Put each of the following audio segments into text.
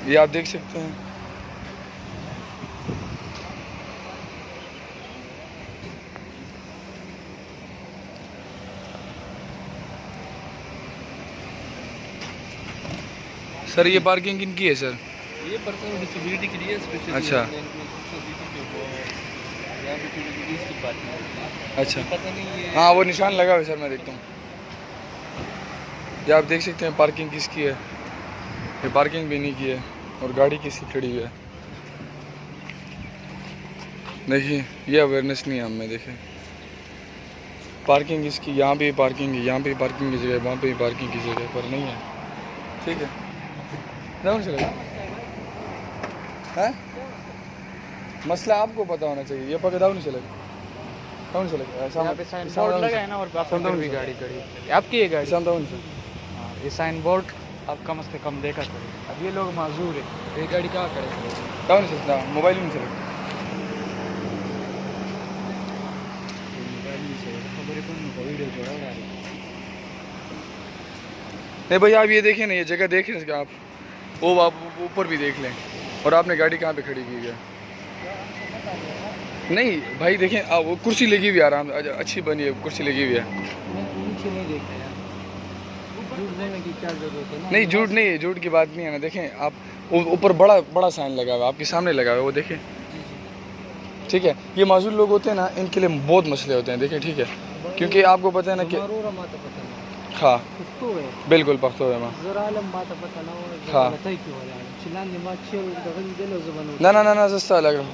ये आप देख सकते हैं। सर ये पार्किंग किनकी है सर? ये पर्सनल डिसेबिलिटी के लिए स्पेशली। अच्छा अच्छा अच्छा। पता नहीं ये हाँ वो निशान लगा हुआ है सर, मैं देखता हूँ। ये आप देख सकते हैं पार्किंग किसकी है। ये पार्किंग भी नहीं की है और गाड़ी किसकी खड़ी हुई है। देखिए ये अवेयरनेस नहीं है हमें। देखिए पार्किंग इसकी, यहाँ पे पार्किंग है, यहाँ पे पार्किंग की जगह, वहाँ पे पार्किंग की जगह पर नहीं है। ठीक है ना चलेगा है? मसला आपको पता होना चाहिए, ये पकड़ाओ नहीं चलेगा, कौन चलेगा ऐसा? यहाँ पे साइन बोर्ड लगा है ना, और अंदर भी गाड़ी खड़ी है। आपकी है गाड़ी? हाँ, ये साइन बोर्ड आप कम से कम देखा करें। अब ये लोग माजूर है, ये गाड़ी कहाँ खड़े? कौन चलता? मोबाइल में चलेगा। नहीं भाई आप ये देखें ना, ये जगह देख रहे हैं आप, वो आप ऊपर भी देख लें। और आपने गाड़ी कहाँ पे खड़ी की है? नहीं भाई देखें आप, वो कुर्सी लगी हुई है, आराम अच्छी बनी है, कुर्सी लगी हुई है। नीचे नहीं देखते यार, झूठ बोलने की क्या जरूरत है ना? नहीं झूठ नहीं है, झूठ की बात नहीं है ना। देखें आप ऊपर बड़ा बड़ा साइन लगा हुआ है, आपके सामने लगा हुआ है, वो देखें। ठीक है, ये माजूर लोग होते हैं ना, इनके लिए बहुत मसले होते हैं। देखें ठीक है, क्योंकि आपको पता है ना कि हाँ बिल्कुल पख्तो है माँ। हाँ ना ना ना ना सस्ता लग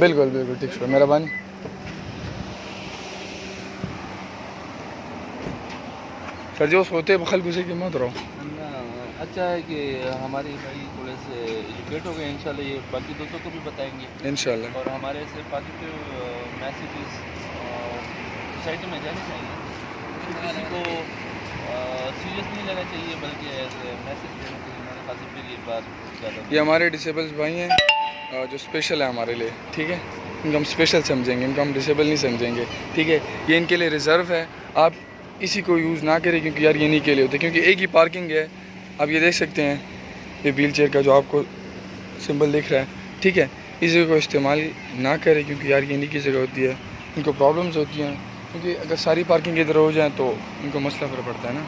बिल्कुल बिल्कुल ठीक है, मेहरबानी। सर जो सोते बखल गुस्से की मत रहो। अच्छा है कि हमारे भाई थोड़े से एजुकेट हो गए, इंशाल्लाह ये बाकी दोस्तों को भी बताएंगे इंशाल्लाह। और हमारे से पॉजिटिव मैसेजेस सोसाइटी में जाने चाहिए। किसी को सीरियस नहीं लेना चाहिए, बल्कि एज मैसेज देना चाहिए। हमारे खासिफ भी ये बात ज़्यादा। ये हमारे डिसेबल्स भाई हैं जो स्पेशल है हमारे लिए। ठीक है, इनको हम स्पेशल समझेंगे, इनको हम डिसेबल नहीं समझेंगे। ठीक है, ये इनके लिए रिज़र्व है। आप इसी को यूज़ ना करें, क्योंकि यार ये नहीं के लिए होते, क्योंकि एक ही पार्किंग है। आप ये देख सकते हैं, ये व्हील चेयर का जो आपको सिंबल दिख रहा है। ठीक है, इस जगह को इस्तेमाल ना करें, क्योंकि यार ये नहीं की जगह होती है, इनको प्रॉब्लम्स होती हैं। क्योंकि अगर सारी पार्किंग इधर हो जाए तो इनको मसला फिर पड़ता है ना।